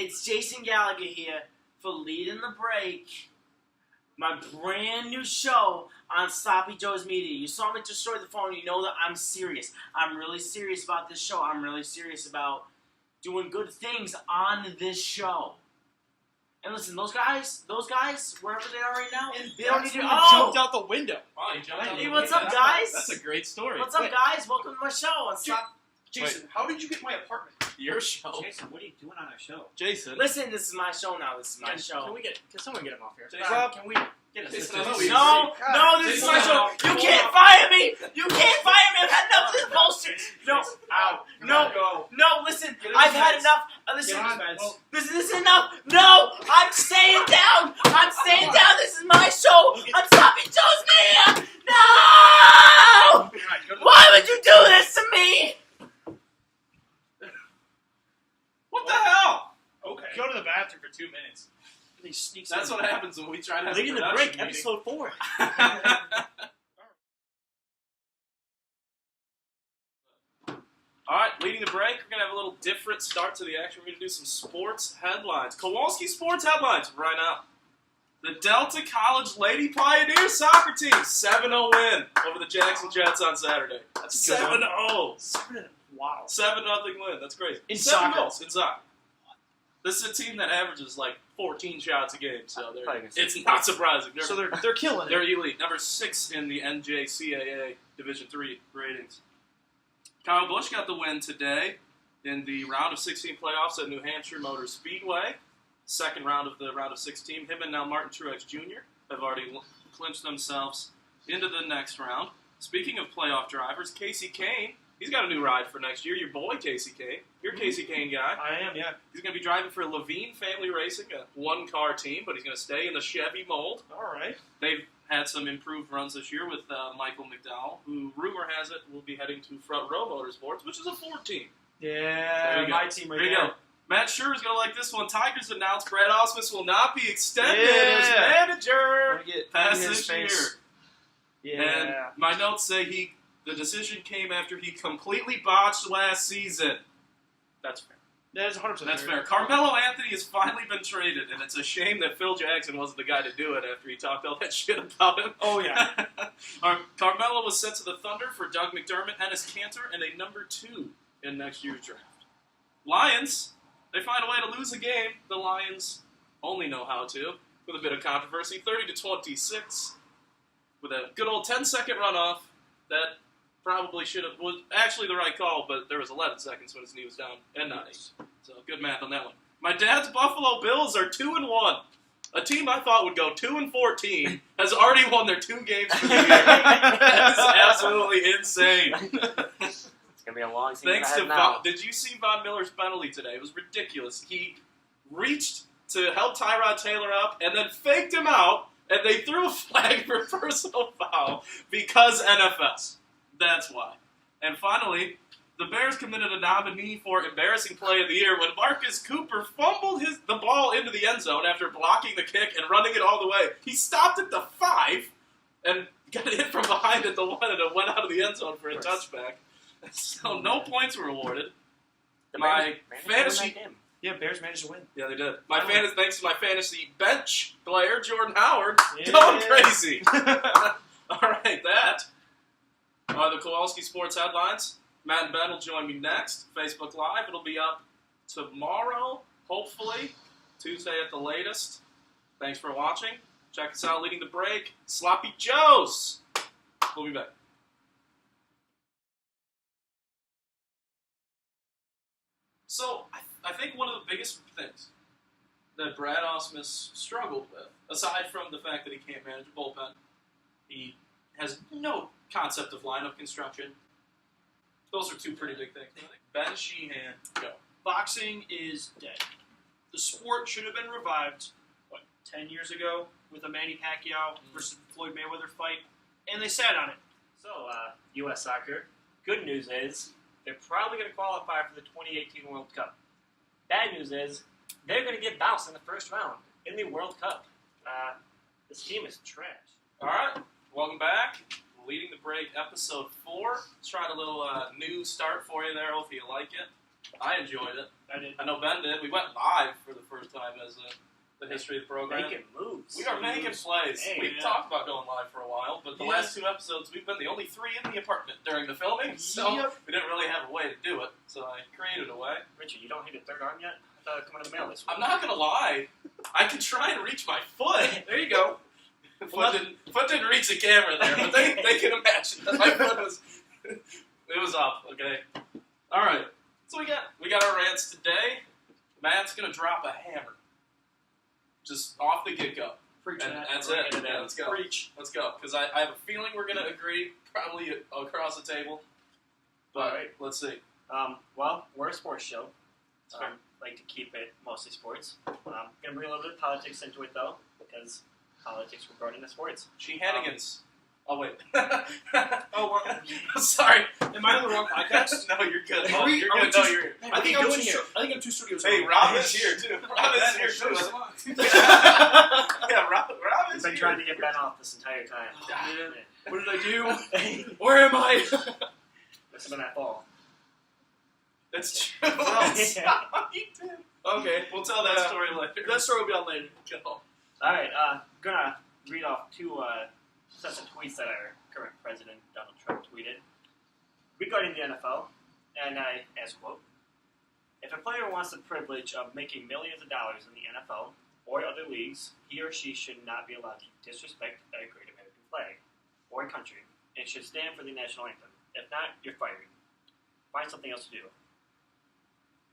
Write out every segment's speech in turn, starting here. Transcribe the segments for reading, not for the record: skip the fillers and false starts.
It's Jason Gallagher here for Leading the Break, my brand new show on Sloppy Joe's Media. You saw me destroy the phone. You know that I'm serious. I'm really serious about this show. I'm really serious about doing good things on this show. And listen, those guys, wherever they are right now, they don't need to. Jumped out the window. Wow, he jumped out Hey, the what's window. up, guys? That's a great story. What's up, guys? Welcome to my show on Slop. Jason, how did you get my apartment? Your show. Jason, what are you doing on our show? Jason. Listen, this is my show now. This is my show. Can someone get him off here? Jason, Can we get a Jason, assistant? I know you- No, this is my show. You can't fire me. You can't fire me. I've had enough of this bullshit. No, listen. I've had enough. Listen, this is enough. No, I'm staying down. This is my show. I'm Sloppy Joe's Media. No! Why would you do this to me? What the hell? Okay. Go to the bathroom for 2 minutes. He sneaks That's in. what happens when we try to have Leading a the production Break, meeting. episode 4. All right, leading the break, we're going to have a little different start to the action. We're going to do some sports headlines. Kowalski sports headlines right now. The Delta College Lady Pioneers soccer team, 7-0 win over the Jackson Jets on Saturday. That's 7-0. Wow. 7-0 win. That's crazy. In 7 soccer. goals in soccer. This is a team that averages like 14 shots a game, so it's not surprising. They're killing They're it. elite. Number 6 in the NJCAA Division III ratings. Kyle Busch got the win today in the round of 16 playoffs at New Hampshire Motor Speedway. Second round of the round of 16. Him and now Martin Truex Jr. have already clinched themselves into the next round. Speaking of playoff drivers, Casey Kane, he's got a new ride for next year. Your boy, Casey Kane. You're a Casey Kane guy. I am, yeah. He's going to be driving for Levine Family Racing, a one-car team, but he's going to stay in the Chevy mold. All right. They've had some improved runs this year with Michael McDowell, who, rumor has it, will be heading to Front Row Motorsports, which is a Ford team. Yeah, my team right there. You there. go. Matt Scherer is going to like this one. Tigers announced Brad Ausmus will not be extended as Yeah. manager past his this year. face. Yeah. And my notes say the decision came after he completely botched last season. That's fair. That is 100% That's fair. Carmelo Anthony has finally been traded, and it's a shame that Phil Jackson wasn't the guy to do it after he talked all that shit about him. Oh, yeah. Carmelo was sent to the Thunder for Doug McDermott, Enes Kanter, and a number 2 in next year's draft. Lions, they find a way to lose a game. The Lions only know how to, with a bit of controversy. 30-26, with a good old 10-second runoff that probably was actually the right call, but there was 11 seconds when his knee was down, and not 8. So good math on that one. My dad's Buffalo Bills are 2-1. A team I thought would go 2-14 has already won their 2 games for the year. That is absolutely insane. It's going to be a long season. Thanks to did you see Von Miller's penalty today? It was ridiculous. He reached to help Tyrod Taylor up and then faked him out, and they threw a flag for personal foul because NFS. That's why. And finally, the Bears committed a nominee for embarrassing play of the year when Marcus Cooper fumbled the ball into the end zone after blocking the kick and running it all the way. He stopped at the 5 and got hit from behind at the 1 and it went out of the end zone for a touchback. So no points were awarded. My fantasy... Yeah, Bears managed to win. Yeah, they did. Thanks to my fantasy bench player, Jordan Howard, going crazy. All right, that are the Kowalski Sports headlines. Matt and Ben will join me next. Facebook Live. It'll be up tomorrow, hopefully. Tuesday at the latest. Thanks for watching. Check us out, Leading the Break. Sloppy Joe's. We'll be back. So, I think one of the biggest things that Brad Ausmus struggled with, aside from the fact that he can't manage a bullpen, he has no concept of lineup construction. Those are 2 pretty big things. Ben Sheehan, go. Boxing is dead. The sport should have been revived, 10 years ago with a Manny Pacquiao versus Floyd Mayweather fight, and they sat on it. So, U.S. soccer, good news is they're probably going to qualify for the 2018 World Cup. Bad news is they're going to get bounced in the first round in the World Cup. This team is trash. All right, welcome back. Leading the Break, episode 4. Let's try a little new start for you there. Hope you like it. I enjoyed it. I did. I know Ben did. We went live for the first time as the history of the program. Making moves. We are making plays. Hey, We've talked about going live for a while, but the Yeah. last 2 episodes, we've been the only 3 in the apartment during the filming, so Yep. we didn't really have a way to do it, so I created a way. Richard, you don't hit a third arm yet? I thought it was coming in the mail this week. I'm not going to lie. I could try and reach my foot. There you go. Foot didn't reach the camera there, but they can imagine that my foot was... It was up, okay? All right. So we got our rants today. Matt's going to drop a hammer. Just off the get-go. Preach And that. that's Bring it. it Yeah, in. let's go. Preach. Let's go. Because I have a feeling we're going to agree, probably across the table. But All right. let's see. Well, we're a sports show. Like to keep it mostly sports. Gonna bring a little bit of politics into it though, because politics were brought into sports. Sheehanigans. Oh, wait. Oh, Sorry. am I on the wrong podcast? No, you're good. Are we- You're are we good. No, too- you're good. I think What are you I'm doing two. here? I think I'm 2 studios. Hey, away. Rob is here, too. Rob is here, too. Yeah, Rob We've is been here. trying to get Ben off this entire time. What did I do? This Where am I? has been that fall. That's true. You did. Okay. We'll tell that story later. That story will be on later. Go. Alright, gonna read off 2 sets of tweets that our current president, Donald Trump, tweeted regarding the NFL, and I, as quote, if a player wants the privilege of making millions of dollars in the NFL or other leagues, he or she should not be allowed to disrespect a great American flag or country and should stand for the national anthem. If not, you're fired. Find something else to do.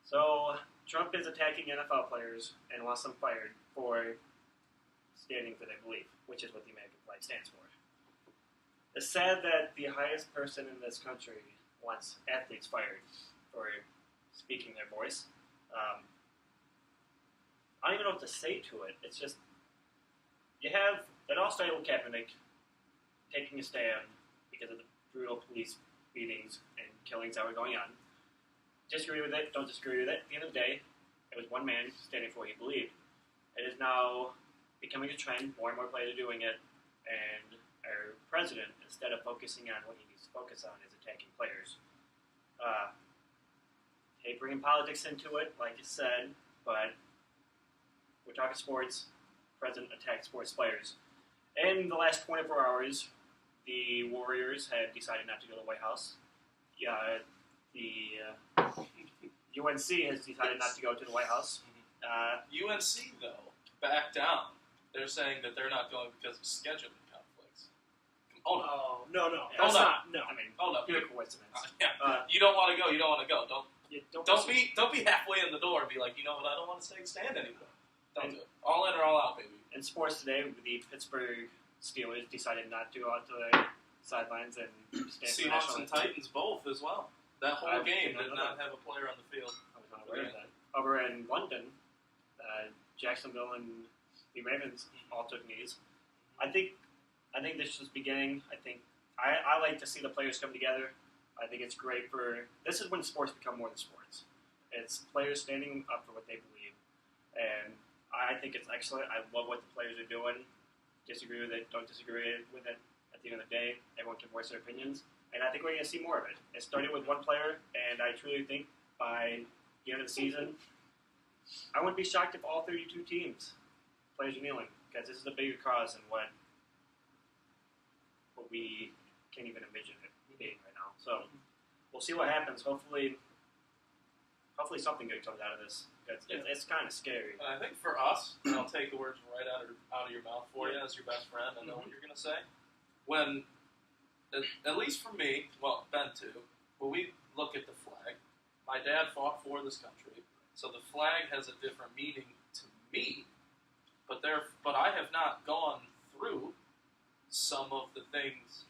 So, Trump is attacking NFL players and wants them fired for standing for their belief, which is what the American flag stands for. It's sad that the highest person in this country wants athletes fired for speaking their voice. I don't even know what to say to it. It's just, it all started with Kaepernick taking a stand because of the brutal police beatings and killings that were going on. Disagree with it, don't disagree with it. At the end of the day, it was one man standing for what he believed. It is now becoming a trend, more and more players are doing it, and our president, instead of focusing on what he needs to focus on, is attacking players. Hate bringing politics into it, like you said, but we're talking sports. President attacked sports players. In the last 24 hours, the Warriors had decided not to go to the White House. The UNC has decided not to go to the White House. UNC, though, backed down. They're saying that they're not going because of scheduling conflicts. Hold on. Oh, no. Hold That's on. not. No. I mean, Hold up. pure coincidence. Yeah. You don't want to go. You don't want to go. Don't be. be halfway in the door and be like, you know what? I don't want to stand anymore. Don't do it. All in or all out, baby. In sports today, the Pittsburgh Steelers decided not to go out to the sidelines and stand for the Seahawks national and anthem. Titans both as well. That whole I game didn't did know not have a player on the field. I was not aware of that. Over in London, Jacksonville and the Ravens all took knees. I think this is beginning. I like to see the players come together. I think it's great this is when sports become more than sports. It's players standing up for what they believe. And I think it's excellent. I love what the players are doing. Disagree with it, don't disagree with it. At the end of the day, everyone can voice their opinions. And I think we're going to see more of it. It started with one player, and I truly think by the end of the season, I wouldn't be shocked if all 32 teams, players are kneeling, because this is a bigger cause than what we can't even envision it being right now. So we'll see what happens. Hopefully something good comes out of this. It's kind of scary. And I think for us, and I'll take the words right out of your mouth for you as your best friend. I know what you're going to say. When, at least for me, well, Ben too, when we look at the flag, my dad fought for this country, so the flag has a different meaning to me. But I have not gone through some of the things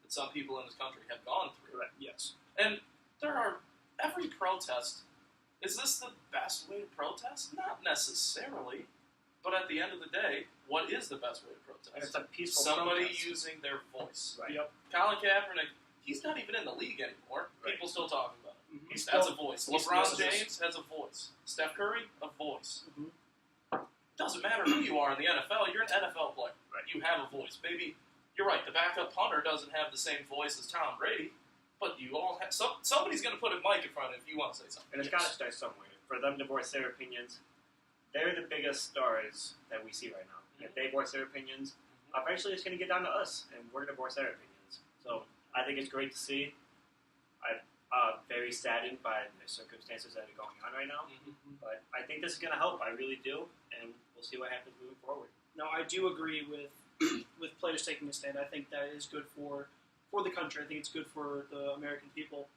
that some people in this country have gone through. Correct. Yes. And every protest, is this the best way to protest? Not necessarily. But at the end of the day, what is the best way to protest? And it's a peaceful Somebody protest. using their voice. Right. Yep. Colin Kaepernick, he's not even in the league anymore. Right. People still talking about him. He's That's still- a voice. he's LeBron still- James has a voice. Steph Curry, a voice. Mhm. Doesn't matter who you are in the NFL. You're an NFL player. Right. You have a voice. Baby, you're right. The backup punter doesn't have the same voice as Tom Brady. But you all have somebody's going to put a mic in front if you want to say something. And it's got to start somewhere. For them to voice their opinions, they're the biggest stars that we see right now. If they voice their opinions, eventually it's going to get down to us, and we're going to voice our opinions. So I think it's great to see. I'm very saddened by the circumstances that are going on right now. But I think this is going to help. I really do, and we'll see what happens moving forward. No, I do agree with players taking a stand. I think that is good for the country. I think it's good for the American people.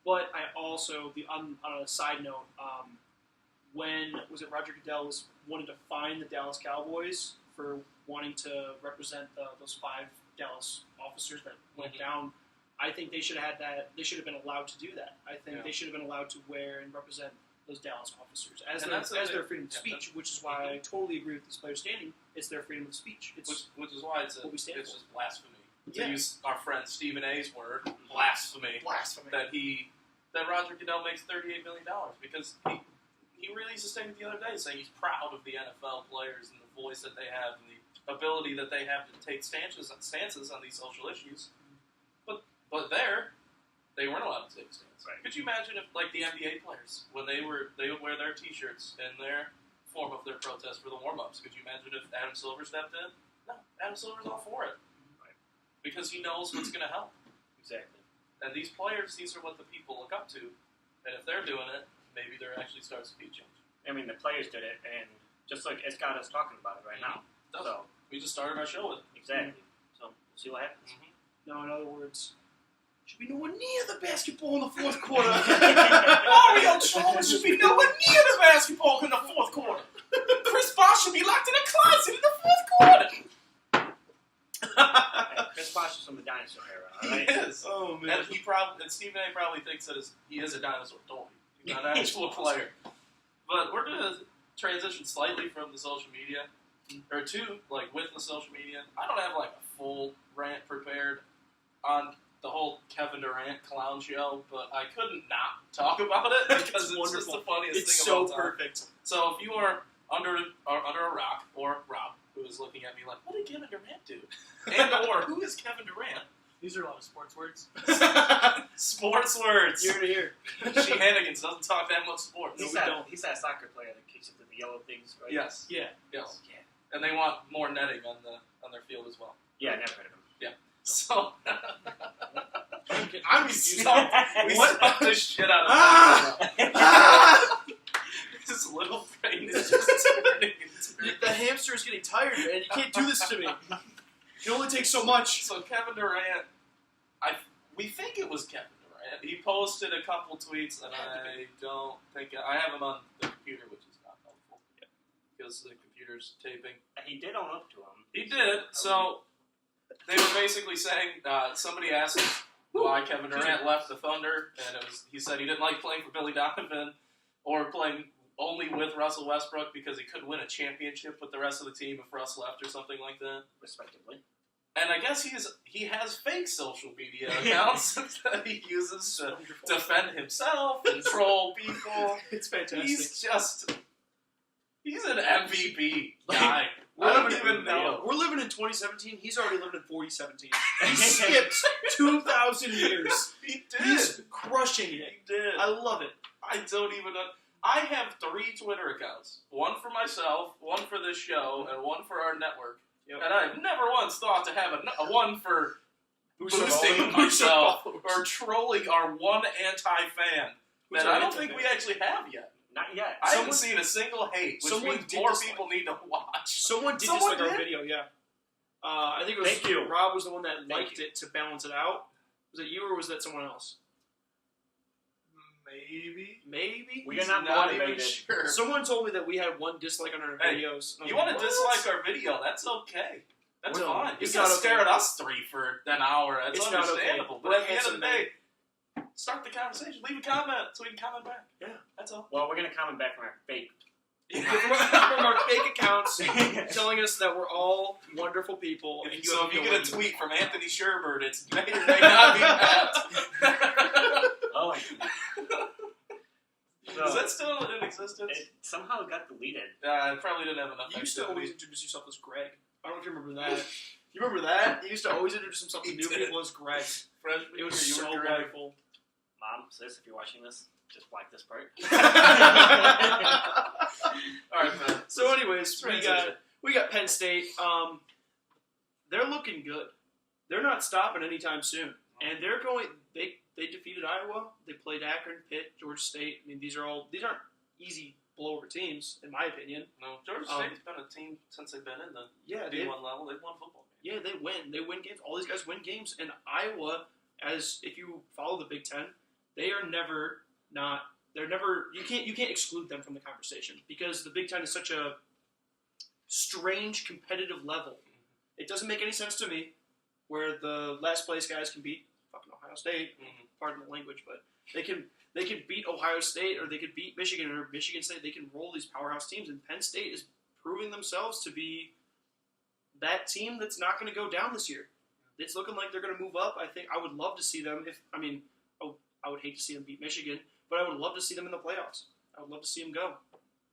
But I also, on a side note, when Roger Goodell was wanting to fine the Dallas Cowboys for wanting to represent those 5 Dallas officers that went down, I think they should have had that. They should have been allowed to do that. I think they should have been allowed to wear and represent those Dallas officers as their freedom of speech, which is why I totally agree with this player standing. It's their freedom of speech. Which is why it's just blasphemy. To use our friend Stephen A's word, blasphemy. That Roger Goodell makes $38 million because he released a statement the other day saying he's proud of the NFL players and the voice that they have and the ability that they have to take stances on these social issues. But they weren't allowed to take a stance. Right. Could you imagine if, like, the NBA players, when they would wear their T-shirts in their form of their protest for the warm-ups? Could you imagine if Adam Silver stepped in? No, Adam Silver's all for it. Right. Because he knows what's going to help. Exactly. And these players, these are what the people look up to. And if they're doing it, maybe there actually starts to be change. I mean, the players did it, and just like it's got us talking about it right now. So we just started our show with it. Exactly. So we'll see what happens. No, in other words, should be nowhere near the basketball in the fourth quarter. Mario Chalmers should be nowhere near the basketball in the fourth quarter. Chris Bosh should be locked in a closet in the fourth quarter. Chris Bosh is from the dinosaur era, all right? He is. Oh man. And Stephen A. probably thinks that he is a dinosaur toy. He's not an actual player. But we're going to transition slightly from the social media, or with the social media. I don't have, a full rant prepared on the whole Kevin Durant clown show, but I couldn't not talk about it because it's just the funniest thing of all time. Perfect. So if you are under a rock, or Rob, who is looking at me like, what did Kevin Durant do? And or, who is Kevin Durant? These are a lot of sports words. Sports words. Year to year. Sheehan doesn't talk that much sports. He's that soccer player that kicks into the yellow things, right? Yes. Yeah. Yes. Yeah. And they want more netting on their field as well. Yeah, I never heard of him. Yeah. So I'm confused. We stumped this shit out of His little brain is just turning and turning. The hamster is getting tired, man. You can't do this to me. It only takes so much. So Kevin Durant, we think it was Kevin Durant. He posted a couple tweets, and I don't think I have him on the computer, which is not helpful because the computer's taping. He did own up to him. He did. So they were basically saying somebody asked him why Kevin Durant left the Thunder, and he said he didn't like playing for Billy Donovan or playing only with Russell Westbrook because he couldn't win a championship with the rest of the team if Russ left or something like that. Respectively. And I guess he has fake social media accounts that he uses to defend himself and troll people. It's fantastic. He's an MVP guy. I don't even know. We're living in 2017. He's already lived in 4017. He skipped 2,000 years. He did. He's crushing it. He did. I love it. I don't even know. I have 3 Twitter accounts. One for myself, one for this show, and one for our network. Yep. And I've never once thought to have a one for boosting myself or trolling our one anti-fan that I don't think we actually have yet. Not yet. I haven't seen a single hate, which means more people need to watch. Someone did dislike our video, yeah. I think it was Thank you. Rob was the one that liked it to balance it out. Was it you or was that someone else? Maybe. We are not even motivated. sure. Someone told me that we had one dislike on our videos. You want to dislike our video? That's okay. That's fine. You It's can not stare okay. at us 3 for an hour. That's It's not understandable. okay. But We're at the end of the day, handsome start the conversation. Leave a comment so we can comment back. Yeah. That's all. Well, we're going to comment back from our fake. From our fake accounts telling us that we're all wonderful people. And So if you have get a tweet from Anthony Sherbert, it may or may not be that. Oh, Is that still in existence? It somehow got deleted. I probably didn't have enough. You used to always introduce yourself as Greg. I don't know if you remember that. You remember that? He used to always introduce himself to He new did. people as Greg. Freshman It was year, you so were correct. wonderful. Mom, sis, if you're watching this, just black this part. All right, man. So, anyways, Transition. we got Penn State. They're looking good. They're not stopping anytime soon, and they're going. They defeated Iowa. They played Akron, Pitt, Georgia State. I mean, these aren't easy blowover teams, in my opinion. No, Georgia State's been a team since they've been in the D1 level. They've won football games. Yeah, they win. They win games. All these guys win games. And Iowa, if you follow the Big Ten, they are never not. They're never. You can't exclude them from the conversation because the Big Ten is such a strange competitive level. It doesn't make any sense to me where the last place guys can beat fucking Ohio State. Pardon the language, but they can beat Ohio State or they could beat Michigan or Michigan State. They can roll these powerhouse teams, and Penn State is proving themselves to be that team that's not going to go down this year. It's looking like they're going to move up. I think I would love to see them. I would hate to see them beat Michigan, but I would love to see them in the playoffs. I would love to see them go.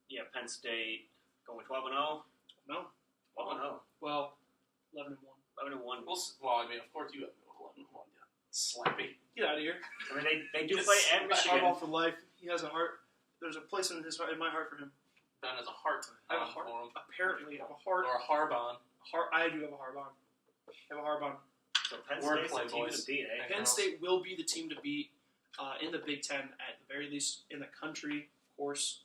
Yeah, Penn State going 12-0. No, 12-0. well, 11-1. 11-1. Well, I mean, of course you have 11-1. Yeah, slappy. Get out of here. I mean, they do play at Michigan. Harbaugh for life. He has a heart. There's a place in my heart for him. Ben has a heart. I have a heart. For him. Apparently, I have a heart. Or a Harbon. I do have a Harbon. I have a Harbon. So Penn Wordplay, State's the team boys. to beat, eh? Penn State will be the team to beat in the Big Ten at the very least in the country. Of course,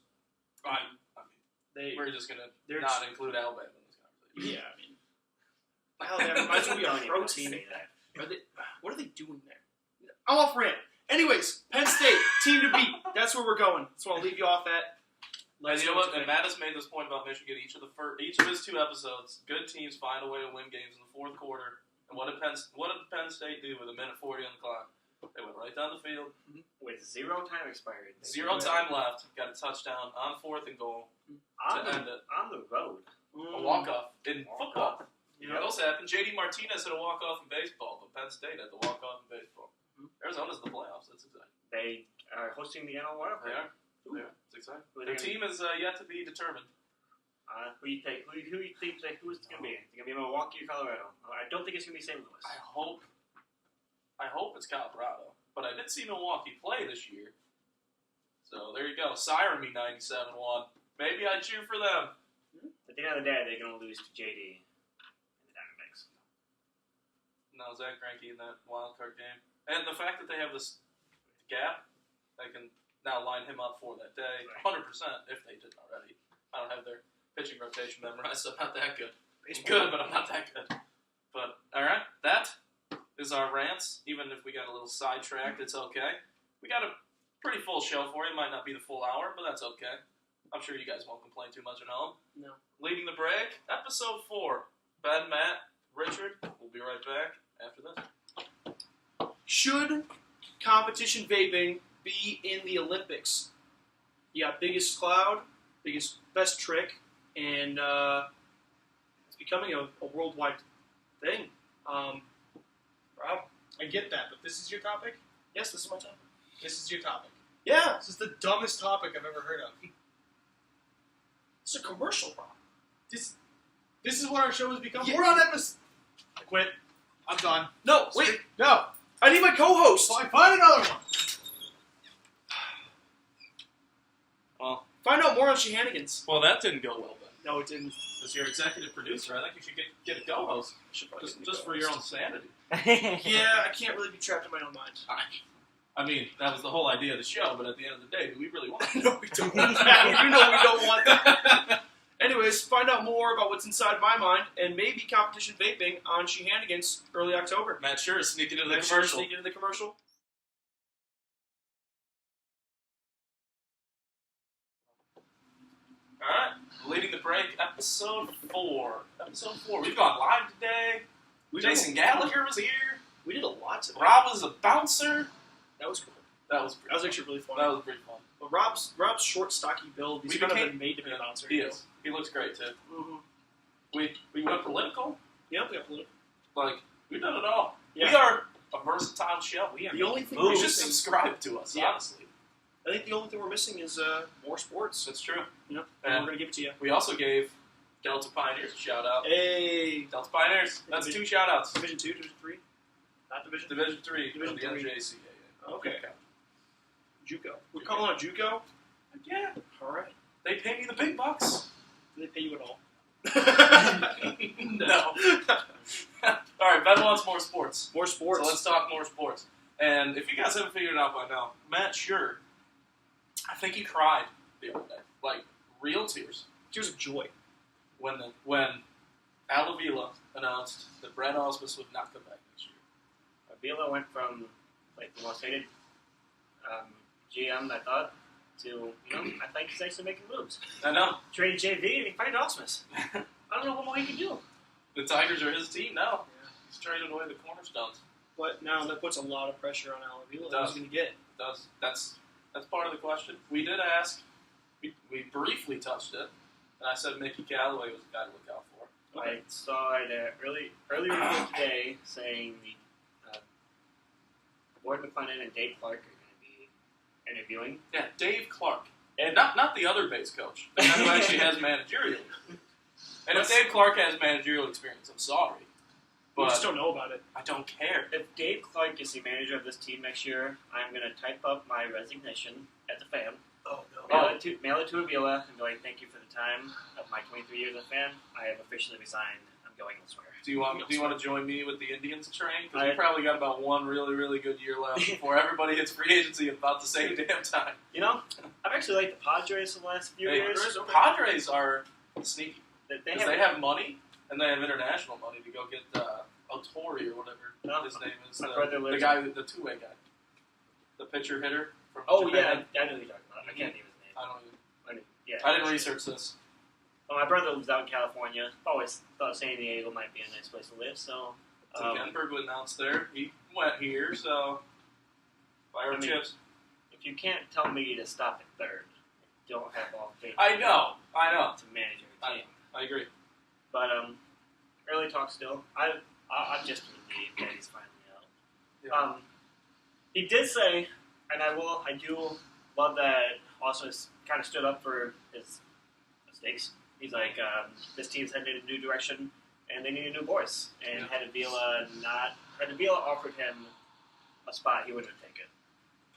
We're just gonna they're not just- include Alabama in this conversation. yeah. I mean, Alabama might as well be I a don't even pro want to team. say that. What are they doing there? I'm off rant. Anyways, Penn State team to beat. That's where we're going. So I'll leave you off at. And you know what? And Matt has made this point about Michigan each of his 2 episodes. Good teams find a way to win games in the fourth quarter. And what did Penn State do with a minute 40 on the clock? They went right down the field With 0 time expired. 0 time left. Got a touchdown on 4th and goal to end it. On the road. A walk-off in football. You Yeah, those happen. J.D. Martinez had a walk-off in baseball, but Penn State had the walk-off in baseball. Arizona's in the playoffs. That's exciting. They are hosting the NL Wild They Card. are. They are. It's exciting. Who are Their they team is yet to be determined. Who you think? Who you think? Who's it going to be? Is it going to be Milwaukee or Colorado? I don't think it's going to be St. Louis. I hope it's Colorado. But I did see Milwaukee play this year. So there you go. Siren me 97-1. Maybe I cheer for them. At the end of the day, they're going to lose to JD and the Diamondbacks. No, Zach Greinke in that wild card game. And the fact that they have this gap, they can now line him up for that day. 100% if they didn't already. I don't have their pitching rotation memorized, so I'm not that good. I'm good, but I'm not that good. But, alright, that is our rants. Even if we got a little sidetracked, it's okay. We got a pretty full show for you. It might not be the full hour, but that's okay. I'm sure you guys won't complain too much at home. No. Leading the break, episode 4. Ben, Matt, Richard. We'll be right back after this. Should competition vaping be in the Olympics? You got biggest cloud, best trick, and it's becoming a worldwide thing. Rob? I get that, but this is your topic? Yes, this is my topic. This is your topic. Yeah, This is the dumbest topic I've ever heard of. it's a commercial, Rob. This is what our show has become. Yeah. We're on episode... I quit. I'm done. No, wait. No. I need my co-host. Fine, find another one. Well, Find out more on Sheehanigans. well, that didn't go well, Ben. No, it didn't. As your executive producer, I think you should get a co-host. Should probably Just, get a just for your own co-host. sanity. Yeah, I can't really be trapped in my own mind. I mean, that was the whole idea of the show, but at the end of the day, do we really want it? No, we don't want that. You know we don't want that. Anyways, find out more about what's inside my mind and maybe competition vaping on Sheehanigans early October. Matt Scherer sneaking into the Make sure to commercial. sneak into the commercial. Alright, leading the break, episode 4. Episode 4. We've gone live today. Jason Gallagher was here. We did a lot today. Rob was a bouncer. That was cool. That was pretty That was fun. actually really fun. That was pretty fun. But Rob's short, stocky build. He's We kind of became- been made to be a bouncer. He is. He looks great, too. Mm-hmm. We went political. Yep, we got political. Like, we've done it all. Yeah. We are a versatile show. We are The only thing You we're should missing, subscribe to us, Yeah. honestly. I think the only thing we're missing is more sports. That's true. You know, And we're gonna give it to you. we also gave Delta Pioneers, shout out. Hey. Delta Pioneers, that's 2 shout outs. Division 2, Division 3? Not Division Division 3 Division of the 3. NJCAA. Okay. JUCO. We're calling it JUCO? Yeah. All right. They pay me the big bucks. Do they pay you at all? No. All right, Ben wants more sports. More sports. So let's talk more sports. And if you guys haven't figured it out by now, Matt Scherer, I think he cried the other day. Like, real tears. Tears of joy. When Al Avila announced that Brad Ausmus would not come back next year. Avila went from like the most hated GM, I thought, to I think he's actually making moves. I know. Traded JV and he fired Ausmus. I don't know what more he can do. The Tigers are his team now. Yeah. He's traded away the cornerstones. But now that puts a lot of pressure on Al Avila. Does. Who's going to get? That's part of the question. We did ask. We briefly touched it, and I said Mickey Callaway was the guy to look out for. I saw it earlier today saying the Ward McClendon and Dave Clark are going to be interviewing. Yeah, Dave Clark. And not the other base coach. The guy who actually has managerial. And if Dave Clark has managerial experience, I'm sorry. We But just don't know about it. I don't care. If Dave Clark is the manager of this team next year, I'm going to type up my resignation at the fan. Oh, no. Mail it to Avila and be like, thank you for the time of my 23 years as a fan. I have officially resigned. I'm going elsewhere. Do you want to join me with the Indians train? Because I- we probably got about one really, really good year left before everybody hits free agency at about the same damn time. I've actually liked the Padres for the last few years. Padres are sneaky. They Because they have money, and they have international money to go get Otori or whatever his name is. My brother The lives guy, the two-way guy. The pitcher hitter from Oh, Japan. yeah, I know who you're talking about. I can't name his name. I don't even. Yeah. I didn't research this. Well, my brother lives out in California. Always thought San Diego might be a nice place to live, so... So Denberg was announced there. He went here, so fire chips. If you can't tell me to stop at third, don't have all faith I know. to manage your team. I agree. But early talk still. I'm just relieved that he's finally out. Yeah. He did say, and I do love that Austin kind of stood up for his mistakes. He's like, this team's headed in a new direction, and they need a new voice. And had Avila offered him a spot, he wouldn't have taken.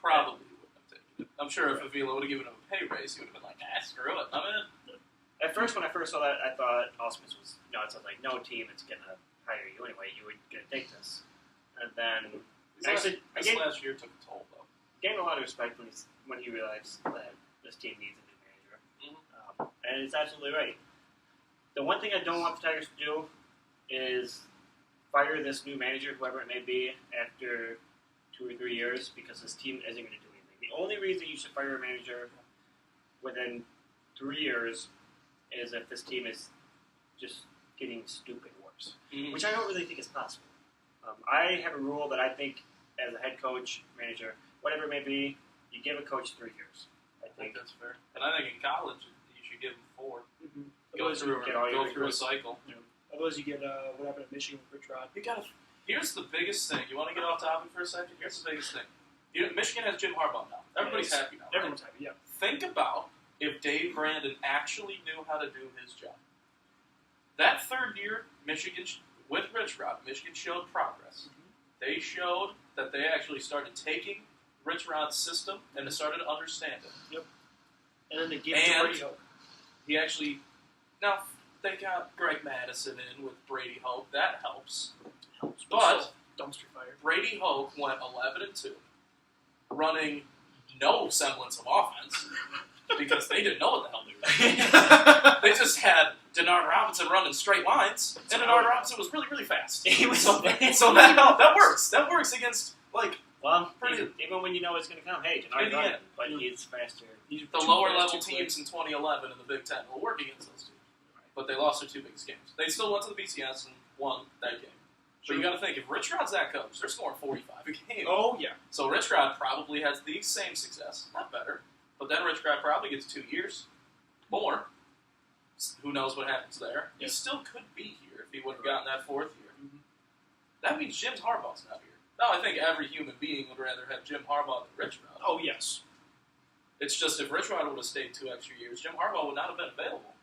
Probably wouldn't have taken it. I'm sure if Avila would have given him a pay raise, he would have been like, screw it, I'm in. At first, when I first saw that, I thought Ausmus was nuts. I was like, no team is going to hire you anyway. You were going to take this. And then, actually, I This gained last year took a toll, though. a lot of respect when he realized that this team needs a new manager. Mm-hmm. And it's absolutely right. The one thing I don't want the Tigers to do is fire this new manager, whoever it may be, after 2 or 3 years, because this team isn't going to do anything. The only reason you should fire a manager within 3 years is if this team is just getting stupid worse, which I don't really think is possible. I have a rule that I think, as a head coach, manager, whatever it may be, you give a coach 3 years. I think that's fair. And I think in college, you should give them 4. Mm-hmm. Go through a cycle. Yeah. Otherwise, you get what happened at Michigan with Rich Rod. Here's the biggest thing. You want to get off topic for a second? Here's the biggest thing. Michigan has Jim Harbaugh now. Everybody's happy now. Right? Everyone's happy, yeah. Think about if Dave Brandon actually knew how to do his job. That third year, Michigan, with Rich Rod, Michigan showed progress. Mm-hmm. They showed that they actually started taking Rich Rod's system and they started to understand it. Yep. And then they gave it to Brady Hoke. He actually... Now, they got Greg Madison in with Brady Hoke. That helps. But dumpster fire. Brady Hoke went 11-2, running no semblance of offense because they didn't know what the hell they were doing. They just had Denard Robinson running straight lines, and Denard Robinson was really, really fast. So that works. That works against, even when you know it's going to come, hey, Denard running, but he's faster. The lower level teams in 2011 in the Big Ten will work against those teams. But they lost their 2 biggest games. They still went to the BCS and won that game. But you got to think, if Rich Rod's that coach, they're scoring 45 a game. Oh, yeah. So Rich Rod probably has the same success, not better. But then Rich Rod probably gets 2 years more. Who knows what happens there? Yeah. He still could be here if he would have gotten that 4th year. Mm-hmm. That means Jim Harbaugh's not here. Now, I think every human being would rather have Jim Harbaugh than Rich Rod. Oh, yes. It's just if Rich Rod would have stayed 2 extra years, Jim Harbaugh would not have been available.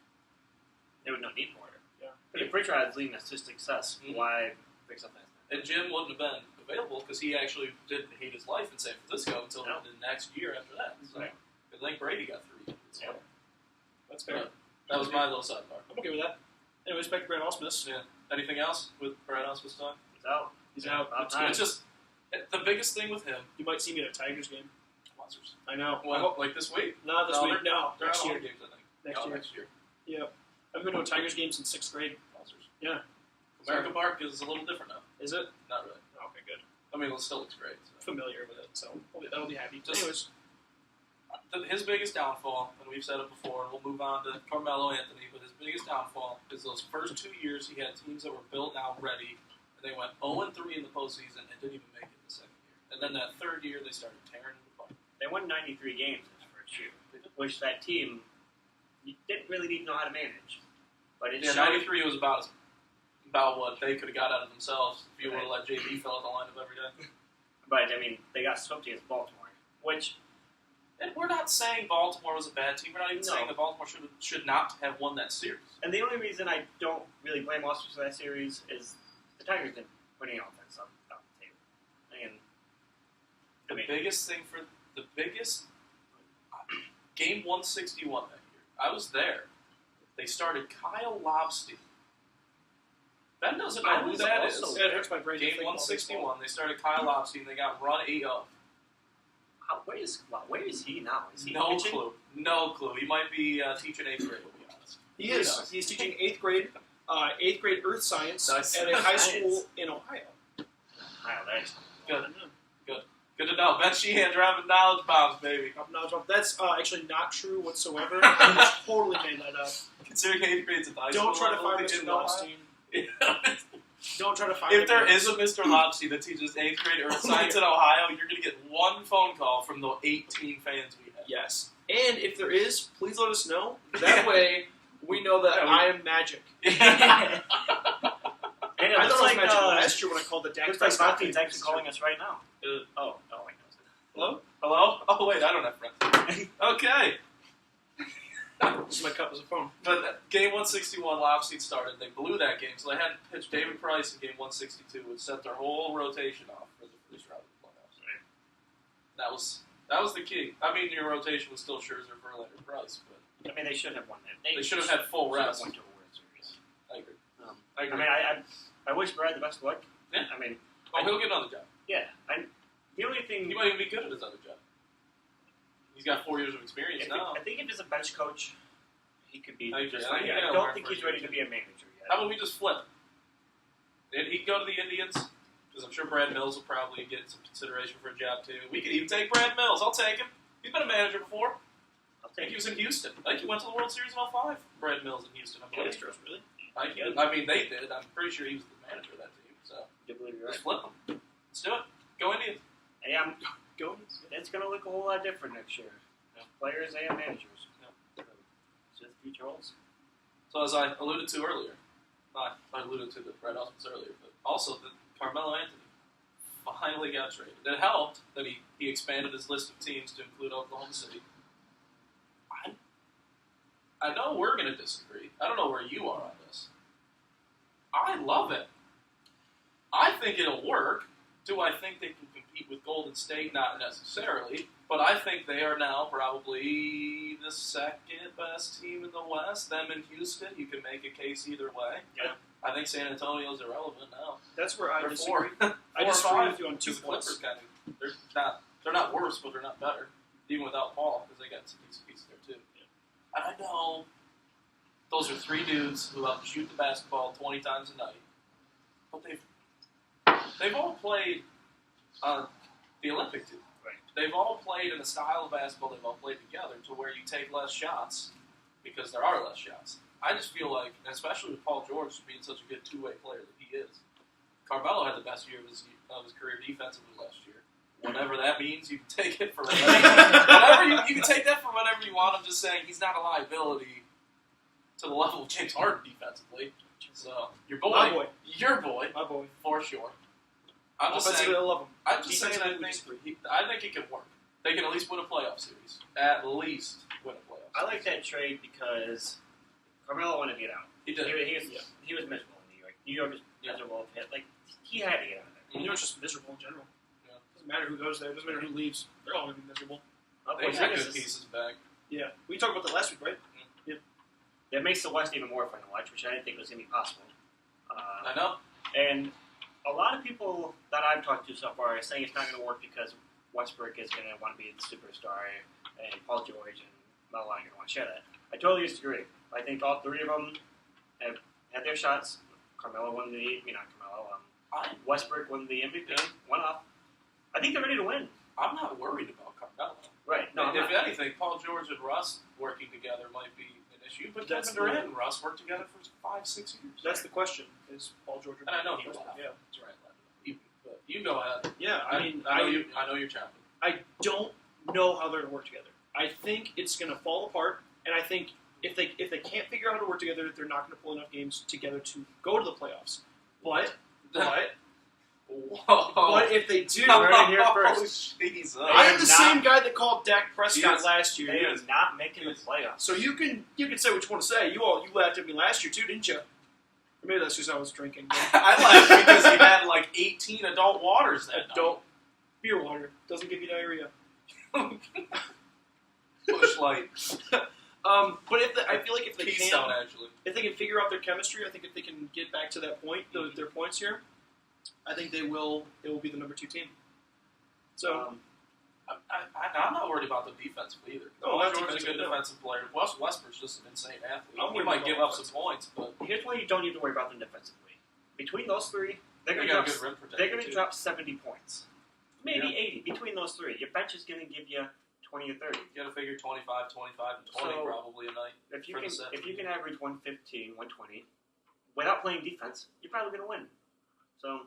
There was no need for it. Yeah. But Pritchard has leading us to success. Mhm. Why fix up that? And Jim wouldn't have been available because he actually didn't hate his life in San Francisco until No. the next year after that. So, Right. I think Brady got 3 years. So, Yeah. That's fair. that was my little sidebar. I'm okay with that. Anyways, back to Brad Ausmus. Yeah. Anything else with Brad Ausmus time? He's out. He's out. About It's time. It's just the biggest thing with him. You might see me at a Tigers game. Sponsors. I know. Well, like this week. Not this week. No, They're next out year. of games, I think. Next year. Next year. Yep. I've been to a Tigers game since 6th grade. Sponsors. Yeah. American Park is a little different now. Is it? Not really. Okay, good. I mean, it still looks great. So. Familiar with it, so that'll be happy. Just- Anyways, His biggest downfall, and we've said it before, and we'll move on to Carmelo Anthony, but his biggest downfall is those first 2 years he had teams that were built out ready, and they went 0-3 in the postseason and didn't even make it the second year. And then that third year, they started tearing it apart. They won 93 games in the first year, which that team you didn't really need to know how to manage. But it Yeah, showed. 93 was about what they could have got out of themselves if you would have let JB fill out the lineup every day. But I mean, they got swept against Baltimore, which And we're not saying Baltimore was a bad team. We're not even No. saying that Baltimore should not have won that series. and the only reason I don't really blame Austin for that series is the Tigers didn't put any offense on the table. And The I mean, biggest thing for the biggest game 161 that year. I was there. They started Kyle Lobstein. Ben doesn't know I who was that is. also yeah, it hurts my brain. to Game think about 161. They started Kyle Lobstein. They got run 8-0. where is he now? Is he No pitching? clue. No clue. He might be teaching 8th grade. To be honest. He Who is. knows? He's teaching 8th grade Earth Science Nice. at a high Science. school in Ohio. Wow, that's Good. Good to know. Ben Sheehan driving knowledge bombs, baby. That's actually not true whatsoever. I totally made that up. Considering 8th grade's at the high Don't school try to level, fire they Mr. didn't know Lobstein. Don't try to fire If there him. is a Mr. Lobstein that teaches 8th grade earth science in Ohio, you're going to get one phone call from the 18 fans we have. Yes. And if there is, please let us know. That way, we know that Yeah, I am magic. And it I looks thought I was like magic last year when I called the Dak looks like Prescott Lobstein's thing. actually calling us right now. Oh, wait, Hello? Hello? Oh, wait, I don't have friends. Okay. This is my cup as a phone. But game 161, Lobstein started. They blew that game, so they had to pitch David Price in game 162, which set their whole rotation off for the first round of the playoffs. That was the key. I mean, your rotation was still Scherzer, Verlander, Price, but I mean, they should have won that. they should have had full should have rest. won to a World Series. I agree. I mean, I wish Brad the best of luck. Yeah. I mean, Oh, he'll get another job. yeah. The only thing He might even be good at his other job. He's got 4 years of experience now. I think if he's a bench coach, he could be I agree. just I fine. think he I gotta don't learn think for he's a ready year. to be a manager yet. How about we just flip? And he'd go to the Indians, because I'm sure Brad Mills will probably get some consideration for a job too. We could even take Brad Mills. I'll take him. He's been a manager before. I'll I think take he was in Houston. I think he went to the World Series in 05. Brad Mills in Houston, I believe. Astros, really? I mean, they did. I'm pretty sure he was the manager of that team. So I believe you're just right. flip him. Let's do it. Go Indians. Hey, Go. it's going to look a whole lot different next year. Yeah. Players and managers. It's just future roles. So as I alluded to earlier, I alluded to the Brad Ausmus earlier, but also that Carmelo Anthony finally got traded. It helped that he expanded his list of teams to include Oklahoma City. I know we're going to disagree. I don't know where you are on this. I love it. I think it'll work. Do I think they can compete with Golden State? Not necessarily. But I think they are now probably the second best team in the West. Them and Houston, you can make a case either way. Yeah. I think San Antonio's irrelevant now. That's where I They're disagree. four. I Four or disagree five. with you on 2 The points. Clippers kind of, they're not worse, but they're not better. Even without Paul, because they got some decent pieces there too. And I know those are 3 dudes who love to shoot the basketball 20 times a night, but they've all played on the Olympic team. Right. They've all played in a style of basketball they've all played together to where you take less shots because there are less shots. I just feel like, and especially with Paul George being such a good two-way player that he is, Carmelo had the best year of his career defensively last year. Whatever that means, you can take it for whatever you can take that for whatever you want. I'm just saying he's not a liability to the level of James Harden defensively. So your boy, My boy. your boy, My boy. for sure. I'm just Offensively, saying. I love him. I'm just saying. Defensively, I think it can work. They can at least win a playoff series. At least win a playoff. I like that trade because Carmelo wanted to get out. He did. He was miserable in New York. New York was miserable. Like, he had to get out of there. New York's just miserable in general. Yeah. Doesn't matter who goes there. Doesn't matter who leaves. They're all going to be miserable. They got good pieces back. Yeah. We talked about that last week, right? That makes the West even more fun to watch, which I didn't think was going to be possible. I know. And a lot of people that I've talked to so far are saying it's not going to work because Westbrook is going to want to be the superstar, and Paul George and Melo are going to want to share that. I totally disagree. I think all three of them have had their shots. Carmelo won Westbrook won the MVP. One off. I think they're ready to win. I'm not worried about Carmelo. Right. No, if anything, Paul George and Russ working together might be an issue. But Kevin Durant and Russ worked together for 5-6 years. That's the question. Is Paul George? And I know he was. Yeah, that's right. You go ahead. Yeah, I know you're champion. I don't know how they're going to work together. I think it's going to fall apart, and I think if they can't figure out how to work together, they're not going to pull enough games together to go to the playoffs. But if they do, right here first. Jesus. I am the same guy that called Dak Prescott last year. They are not making the playoffs. So you can say what you want to say. You laughed at me last year too, didn't you? Or maybe that's just I was drinking. I laughed because you had like 18 adult waters that night. Beer water doesn't give you diarrhea. Bush Light. But I feel like if they Keystone, actually. if they can figure out their chemistry, I think if they can get back to that point, their points here, I think they will be the number 2 team. So I'm not worried about them defensively either. No, Paul George is a good defensive player. Westbrook's just an insane athlete. He might give up some points, but here's why you don't need to worry about them defensively. Between those three, they're going got a good rim protector, to drop 70 points. Maybe 80 between those three. Your bench is going to give you 20 or 30. You got to figure 25, 25, and 20 probably a night. If you can average 115, 120 without playing defense, you're probably going to win. So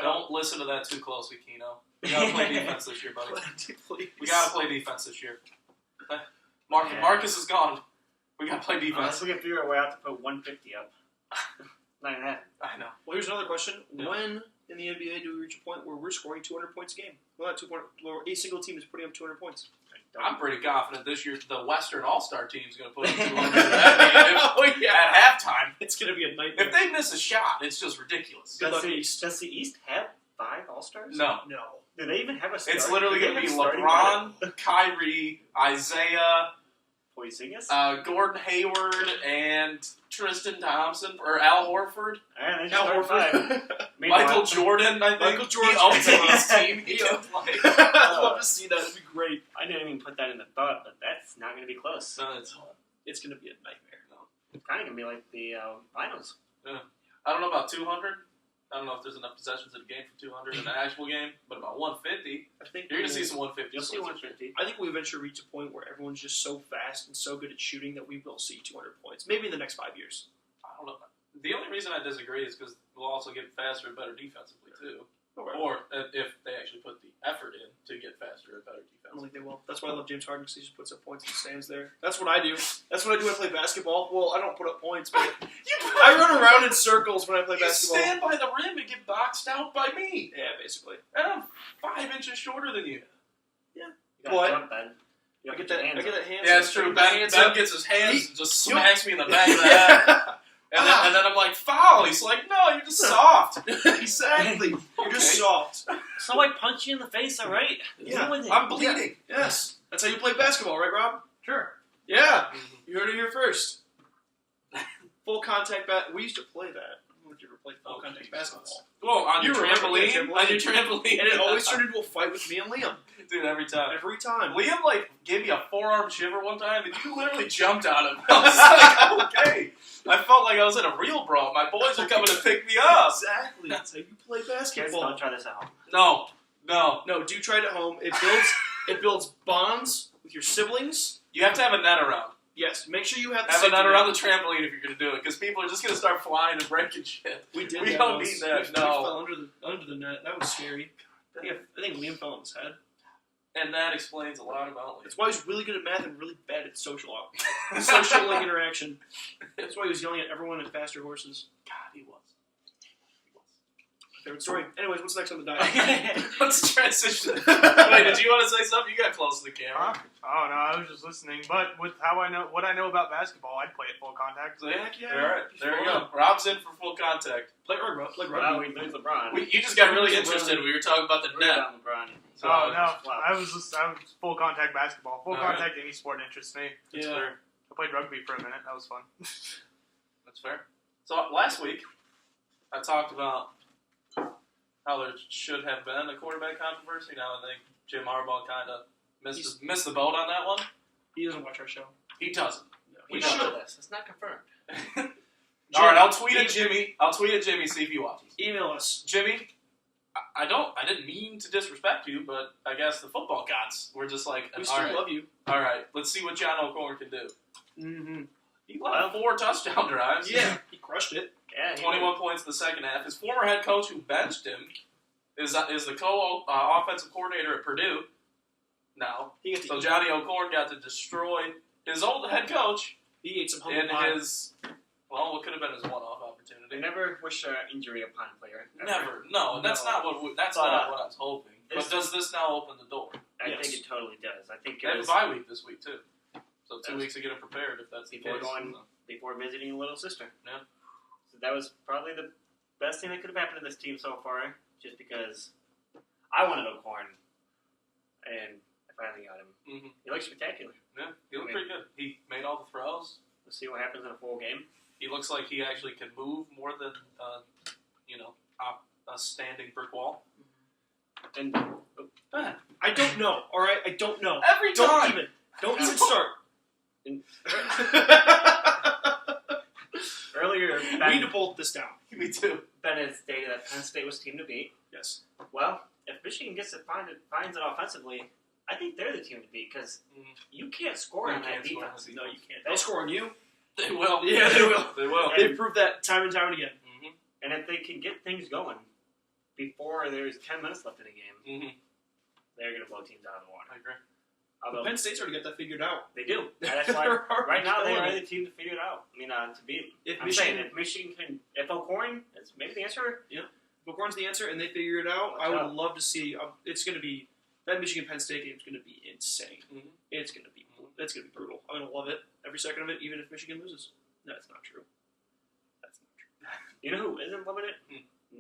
don't listen to that too closely, Keno. We got to play defense this year, buddy. We got to play defense this year. Marcus is gone. We got to play defense. Unless we can figure a way out to put 150 up. Not gonna happen. I know. Well, here's another question: Yeah. When in the NBA do we reach a point where we're scoring 200 points a game? Well, not 200. A single team is putting up 200 points. I'm pretty confident this year the Western All-Star team is going to put in 200 at halftime. It's going to be a nightmare. If they miss a shot, it's just ridiculous. Does the East have 5 All-Stars? No. Do they even have a star? It's literally going to be LeBron, Kyrie, Isaiah, Porzingis, Gordon Hayward, and Tristan Thompson, or Al Horford. Al Horford. Michael Jordan, I think. Michael Jordan. He owns his team. I'd love to see that. It'd be great. I didn't even put that in the thought, but that's not going to be close. No, it's going to be a nightmare. It's kind of going to be like the finals. Yeah. I don't know about 200. I don't know if there's enough possessions in a game for 200 in an actual game, but about 150. I think you're going to see some 150. You'll see 150. I think we eventually reach a point where everyone's just so fast and so good at shooting that we will see 200 points. Maybe in the next 5 years. I don't know. The only reason I disagree is because we'll also get faster and better defensively, too. Okay. Or if they actually put the effort in to get faster and better I defense. don't think they will. That's why I love James Harden, because he just puts up points and stands there. That's what I do. That's what I do when I play basketball. Well, I don't put up points, but I run around in circles when I play basketball. You stand by the rim and get boxed out by me. Yeah, basically. And I'm 5 inches shorter than you. You What? jump, Ben. I get that hands. Yeah, it's true. Ben gets his hands and just smacks me in the back of the head. And then I'm like, foul. He's like, no, you're just soft. Exactly. You're just soft. So I punch you in the face, all right? Yeah. I'm bleeding. Yeah. Yes. That's how you play basketball, right, Rob? Sure. Yeah. You heard it here first. Full contact we used to play that. I don't know if you ever played full contact basketball. Well, on your remember trampoline? On your trampoline. And it always turned into a fight with me and Liam. Dude, every time. Every time. Liam, gave me a forearm shiver one time, and you literally jumped on him. I was like, okay. I felt like I was in a real brawl. My boys are coming to pick me up. Exactly. That's how you play Kids, basketball. don't try this at home. No. Do try it at home. It builds bonds with your siblings. You have to have a net around. Yes. Make sure you have the Have a safety net net. around the trampoline if you're going to do it, because people are just going to start flying and breaking shit. We did. We that don't once. need that, We no. fell under the net. That was scary. I think Liam fell on his head. And that explains a lot about Liam. That's why he's really good at math and really bad at social interaction. That's why he was yelling at everyone at faster horses. God, he was. Favorite story. Anyways, what's next on the diet? Let's transition. Wait, did you want to say something? You got close to the camera. Oh no, I was just listening. But with what I know about basketball, I'd play at full contact. So, Heck yeah. All right, there you go. Rob's in for full contact. Play rugby. Well, we lose LeBron. You just got really interested. We were talking about the net. on LeBron. So, Oh no, wow. I was full contact basketball. Full All contact any sport interests me. That's Yeah. fair. I played rugby for a minute. That was fun. That's fair. So last week, I talked about how there should have been a quarterback controversy. Now I think Jim Harbaugh kind of missed the boat on that one. He doesn't watch our show. He doesn't. We He don't should. know this. It's not confirmed. All right, I'll tweet at Jimmy. See if he watches. Email us. Jimmy, I didn't mean to disrespect you, but I guess the football gods were just like, We all still right, love you. all right, let's see what John O'Corn can do. Mm-hmm. He led 4 touchdown drives. Yeah, he crushed it. Yeah, 21 points in the second half. His former head coach, who benched him, is the offensive coordinator at Purdue now. He gets So Johnny O'Corn got to destroy his old head coach He ate some humble in pie. his, well, what could have been his one-off They opportunity. never wish injury upon a player. Never. No, and that's No. not what But, not what I was hoping. But this- does this now open the door? I Yes. think it totally does. I think They it have a was bye week this week too, so 2 That's- weeks to get him prepared if that's the before case. going before visiting your little sister. Yeah. So that was probably the best thing that could have happened to this team so far, just because I wanted O'Corn, and I finally got him. Mm-hmm. He looks spectacular. Yeah, he looked pretty good. He made all the throws. Let's see what happens in a full game. He looks like he actually can move more than a standing brick wall. And I don't know. All right, I don't know. Every time. Don't even start. earlier, We need Ben, to bolt this down. Me too. Ben had stated that Penn State was the team to beat. Yes. Well, if Michigan finds it offensively, I think they're the team to beat because you can't score You on that can't score on defense. that No, you can't. They'll score on you. They will. Yeah, they will. They will. They've proved that time and time again. Mm-hmm. And if they can get things going before there's 10 minutes left in the game, Mm-hmm. they're going to blow teams out of the water. I agree. Although Penn State's already got that figured out. they do. And that's why right now they are the team to figure it out. I mean, to beat. If I'm Michigan- saying if Michigan can, if O'Corn is maybe the answer. Bookworm's the answer, and they figure it out. Watch I would out. love to see. It's going to be that Michigan Penn State game is going to be insane. Mhm. It's going to be brutal. I'm going to love it every second of it, even if Michigan loses. That's not true. That's not true. You know who isn't loving it?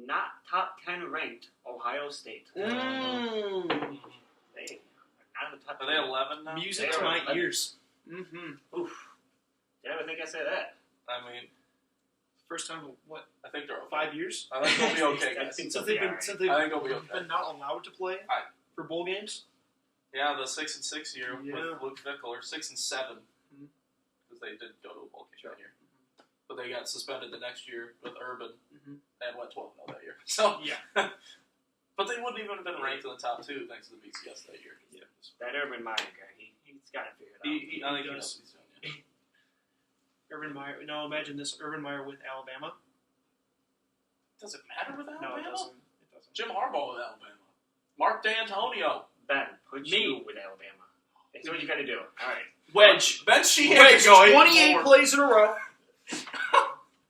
Not top 10 ranked Ohio State. They are not in the top 10. Are they 11 now? Music They to are my 11. ears. Mm-hmm. Oof. Did I ever think I said that? I mean, First time in what, I think they're okay. 5 years? I think they'll be okay, I guys. think Since they'll they've be been alright. since they've I think they'll be okay. been not allowed to play Aye. for bowl games. Yeah, the 6-6 year Yeah. with Luke Fickle, or 6-7, Mhm. because they did go to a bowl game that year. But they got suspended the next year with Urban Mhm. and went 12-0 that year. So, Yeah. but they wouldn't even have been ranked in the top 2 thanks to the BCS that year. Yeah. That Urban Meyer guy, he's got it figured out. I think he knows does. what he's doing. Yeah. Urban Meyer. No, imagine this: Urban Meyer with Alabama. Does it matter with Alabama? No, it doesn't. It doesn't. Jim Harbaugh with Alabama. Mark D'Antonio. Ben, put Me. you with Alabama. That's what you got to do. All right. Wedge. Ben Sheehan Wedge. going 28 forward. plays in a row.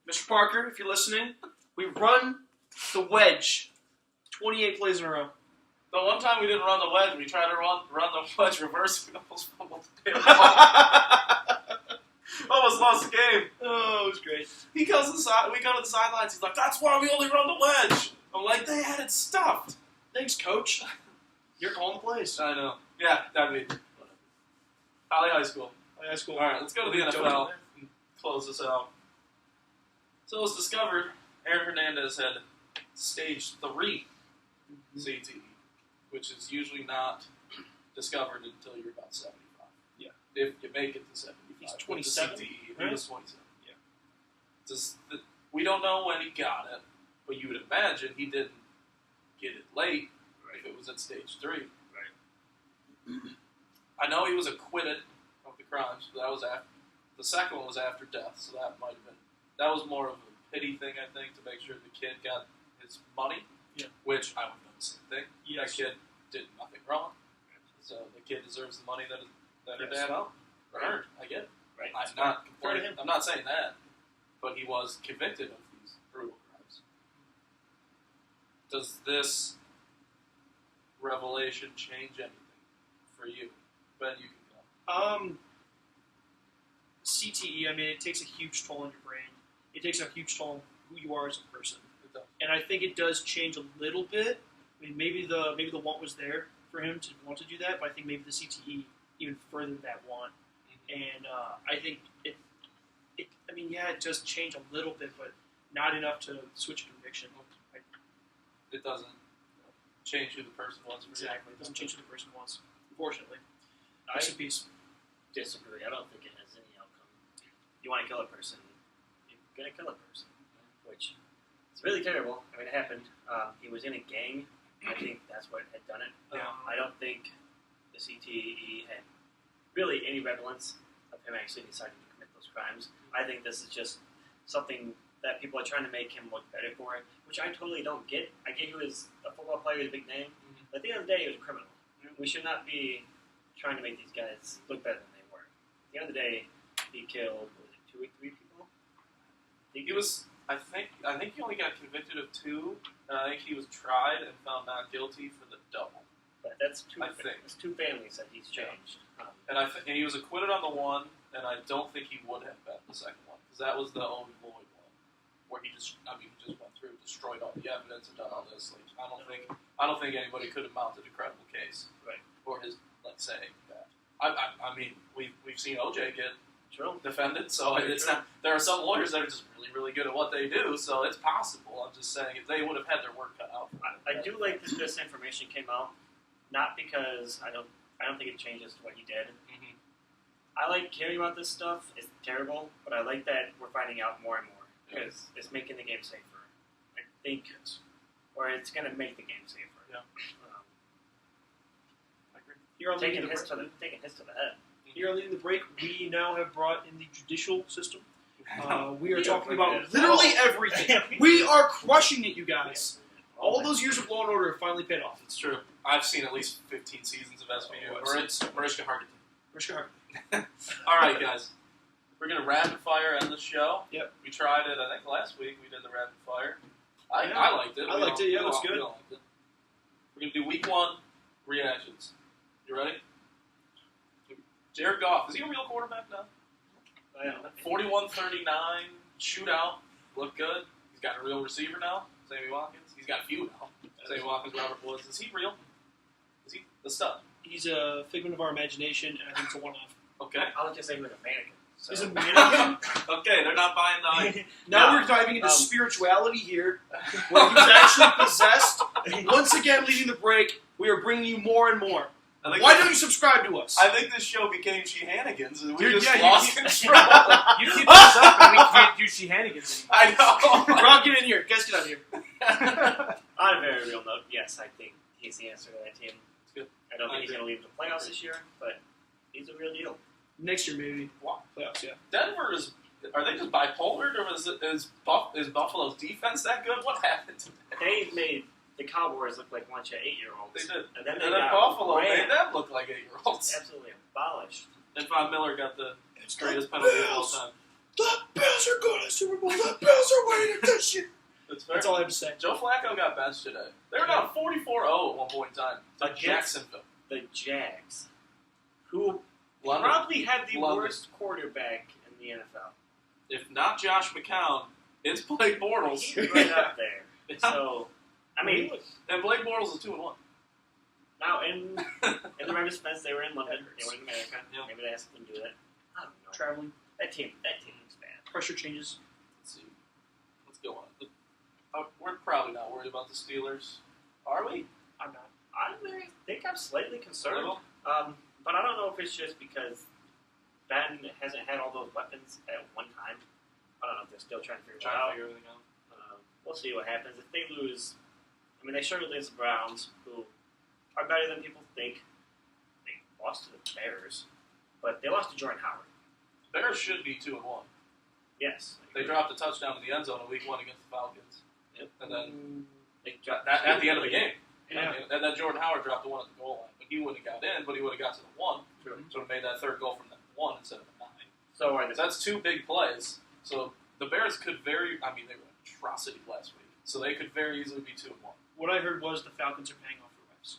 Mr. Parker, if you're listening, we run the wedge. 28 plays in a row. The one time we didn't run the wedge, we tried to run the wedge reverse. We almost fumbled the damn ball. Almost lost the game. Oh, it was great. He goes to the side. We go to the sidelines. He's like, "That's why we only run the wedge." I'm like, "They had it stuffed." Thanks, Coach. You're calling the plays. I know. Yeah, I mean, Holly High School. High school. All right, let's go to the NFL and close this out. So it was discovered Aaron Hernandez had stage 3 CTE, which is usually not discovered until you're about 75. Yeah. If you make it to 75. He's with the 27, CTE, right? He was 27. Yeah. We don't know when he got it, but you would imagine he didn't get it late if it was at stage 3. Right. I know he was acquitted of the crimes, but that was after. The second one was after death, so that might have been. That was more of a pity thing, I think, to make sure the kid got his money. Yeah. Which I would have done the same thing. Yes. That kid did nothing wrong, so the kid deserves the money that her Yes. dad earned. I get it. Right. I'm not Fair to complaining. him. I'm not saying that, but he was convicted of these brutal crimes. Does this revelation change anything for you? Ben, you can go. CTE, I mean, it takes a huge toll on your brain. It takes a huge toll on who you are as a person. It does. And I think it does change a little bit. I mean, maybe the want was there for him to want to do that, but I think maybe the CTE even furthered that want. And I think it does change a little bit, but not enough to switch a conviction. It doesn't change who the person was. Exactly. It doesn't change who the person was, unfortunately. I Rest in peace. disagree. I don't think it has any outcome. You want to kill a person, you're going to kill a person, which is really terrible. I mean, it happened. He was in a gang. I think that's what had done it. I don't think the CTE had really any relevance of him actually deciding to commit those crimes. I think this is just something that people are trying to make him look better for, which I totally don't get. I get he was a football player with a big name, but at the end of the day, he was a criminal. We should not be trying to make these guys look better than they were. At the end of the day, he killed, was it 2 or 3 people? He was. I think he only got convicted of 2, and I think he was tried and found not guilty for the double. But that's two. I think. That's 2 families that he's changed. And and he was acquitted on the 1, and I don't think he would have been the second one because that was the Owen Lloyd one, where he just went through, destroyed all the evidence, and done all this. Like I don't think anybody could have mounted a credible case, Right. For his saying that. I mean, we've seen OJ get True. defended, so it's not. There are some lawyers that are just really, really good at what they do, so it's possible. I'm just saying if they would have had their work cut out. I do like that this information came out, not because I don't think it changes to what he did. Mm-hmm. I like hearing about this stuff. It's terrible, but I like that we're finding out more and more because it's making the game safer. I think, or it's going to make the game safer. Yeah. I agree. Here on Taking Leading hits the to the head. Here on Leading the Break, we now have brought in the judicial system. We are Yeah, talking about forget it. literally everything. We are crushing it, you guys. All those years of Law and Order have finally paid off. It's true. I've seen at least 15 seasons of SVU. Mariska Hargitay. All right, guys. We're going to rapid fire end the show. Yep. We tried it, I think, last week. We did the rapid fire. I liked it. I liked it, yeah, it was good. We're going to do week 1 reactions. You ready? Jared Goff. Is he a real quarterback now? 41-39 shootout. Looked good. He's got a real receiver now. Sammy Watkins. He's got a few now. Sammy Watkins, Robert Woods. Is he real? Is he the stud? He's a figment of our imagination, and I think it's a one-off. Okay. I like to say he was a mannequin. So. He's a mannequin. Okay, they're not buying the Now we're diving into spirituality here, where he's actually possessed. Once again, Leading the Break, we are bringing you more and more. Why don't you subscribe to us? I think this show became Sheehanigans, and we Dude, just yeah, lost control. You keep this up, and we can't do shenanigans anymore. I know. Rob, get in here. Guys, get out of here. On a very real note, yes, I think he's the answer to that team. It's good. I don't think he's going to leave the playoffs this year, but he's a real deal. Next year, maybe. Playoffs, yeah. Denver are they just bipolar, or is Buffalo's defense that good? What happened to them? They made the Cowboys look like a bunch of 8-year-olds. They did. And then And then Buffalo made them look like 8-year-olds. Absolutely abolished. And Von Miller got the greatest penalty of all time. The Bills are going to Super Bowl. The Bills are winning this year. That's fair. That's all I have to say. Joe Flacco got benched today. They were down 44-0 at one point in time. Against Jacksonville. The Jags, who London. probably have the London. worst quarterback in the NFL. If not Josh McCown, it's Blake Bortles. He's right up there. So, I mean, And Blake Bortles is 2-1. now in the Rams' defense, they were in London. They were in America. Yeah. Maybe they had something to do with it. I don't know. Traveling. That team looks bad. Pressure changes. Let's see. Let's go on. We're probably not worried about the Steelers. Are we? I'm not. I think I'm slightly concerned. Little? But I don't know if it's just because Ben hasn't had all those weapons at one time. I don't know if they're still trying to figure it Trying to out. figure everything out. We'll see what happens. If they lose, I mean, they struggled against the Browns, who are better than people think. They lost to the Bears, but they lost to Jordan Howard. Bears should be 2-1. Yes. They dropped a touchdown in the end zone in week 1 against the Falcons. Yep. And then They dropped at the end of the game. Yeah. And then Jordan Howard dropped the 1 at the goal line. But he wouldn't have got in, but he would have got to the 1. True. So it made that third goal from the 1 instead of the 9. So are So that's 2 big plays. So the Bears could they were an atrocity last week. So they could very easily be 2-1. What I heard was the Falcons are paying off the refs.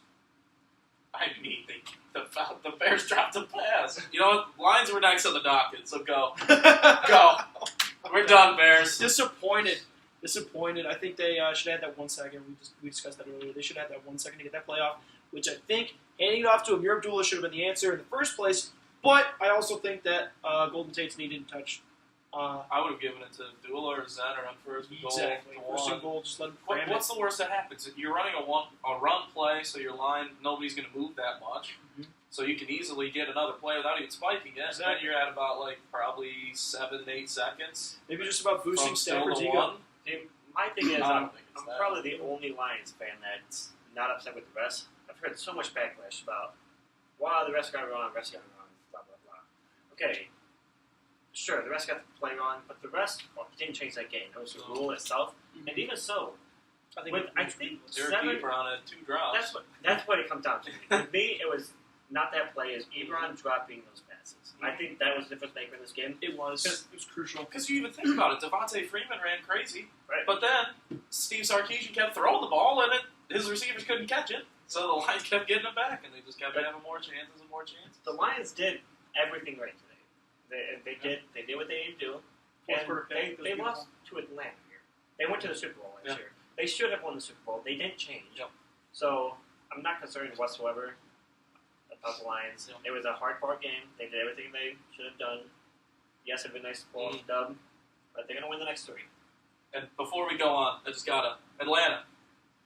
I mean, the Bears dropped a pass. You know what? Lions were next on the docket, so go. Go. We're done, Bears. Disappointed. I think they should have had that 1 second. We discussed that earlier. They should have had that 1 second to get that playoff, which I think handing it off to Amir Abdullah should have been the answer in the first place. But I also think that Golden Tate's needed to touch. I would have given it to Abdullah or Zen or on first and goal. Exactly. First and goal, just let him cram What's the worst that happens? You're running a run play, so your line, nobody's going to move that much. Mhm. So you can easily get another play without even spiking it. Exactly. Then you're at about probably 7-8 seconds. Maybe just about boosting From still Stafford's to ego. one. My thing is, I don't I'm think it's that. probably the only Lions fan that's not upset with the refs. I've heard so much backlash about, wow, the refs got it wrong, blah, blah, blah. Okay, sure, the refs got the play wrong, but the refs didn't change that game. It was the rule itself. And even so, I think They're a 7, keeper on it, 2 drops. that's what it comes down to. For me, it was not that play, is Ebron dropping those passes. I think that was the difference maker in this game. It was crucial. Because you even think about it, Devontae Freeman ran crazy, Right. but then Steve Sarkisian kept throwing the ball, and his receivers couldn't catch it. So the Lions kept getting it back, and they just kept having more chances and more chances. The Lions did everything right today. They did what they needed to do. Fourth And quarter pick, they lost to Atlanta here. They went to the Super Bowl last Yeah. year. They should have won the Super Bowl. They didn't change. Yep. So I'm not concerned whatsoever about the Lions. Yep. It was a hard-fought game. They did everything they should have done. Yes, it'd been nice to pull off the dub, but they're going to win the next 3. And before we go on, I just gotta Atlanta,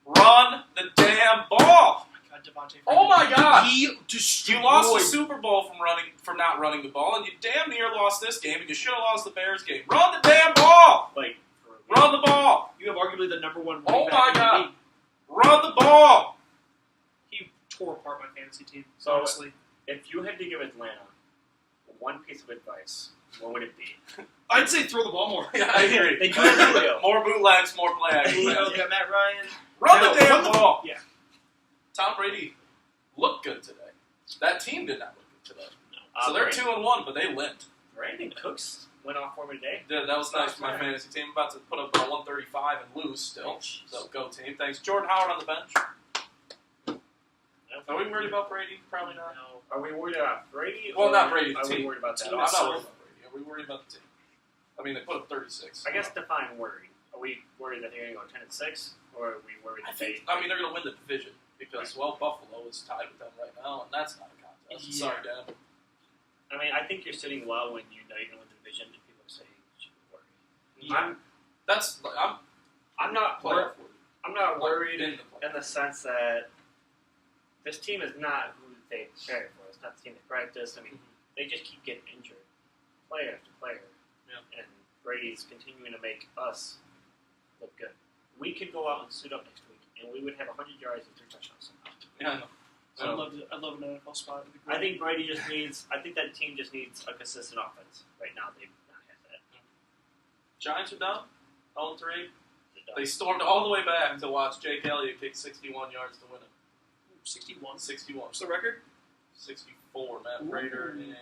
run the damn ball. God, Devontae Freeman. Oh my God! He destroyed. You lost the Super Bowl from not running the ball, and you damn near lost this game, and you should have lost the Bears game. Run the damn ball! Run the ball! You have arguably the number 1 Oh running my back in the God. league. Run the ball! He tore apart my fantasy team. So- Honestly, If you had to give Atlanta one piece of advice, what would it be? I'd say throw the ball more. Yeah, I agree. They do it real. More bootlegs, more play action. We got Matt Ryan. Run the No, damn run the- ball! Yeah. Tom Brady looked good today. That team did not look good today. So they're 2-1, but they limped. Brandon Cooks went off for me today. Yeah, that was nice for my fantasy team. About to put up a 135 and lose still. So go team. Thanks. Jordan Howard on the bench. Are we worried about Brady? Probably not. No. Are we worried about Brady? Well, or not Brady, the Are we team. worried about that? I'm not worried about Brady. Are we worried about the team? I mean, they put up 36. I guess define worried. Are we worried that they're going to go 10-6, or are we worried I that think. I mean, they're going to win the division because Buffalo is tied with them right now, and that's not a contest. Yeah. Sorry, Dan. I mean, I think you're sitting low when you know you're going to win the division, and people are saying you should be worried. Yeah. I'm not playoff worried. I'm not worried in the in the sense that this team is not who they prepared for. It's not the team they practiced. I mean, they just keep getting injured, player after player. Yeah. And Brady's continuing to make us look good. We could go out and suit up next week, and we would have 100 yards and 3 touchdowns somehow. Yeah, I know. I'd love an NFL spot. It'd be I great. think Brady just needs. I think that team just needs a consistent offense. Right now, they've not had that. Giants are down. 0-3. They They stormed all the way back to watch Jake Elliott kick 61 yards to win it. 61. 61. What's the record? 64. Matt Prater and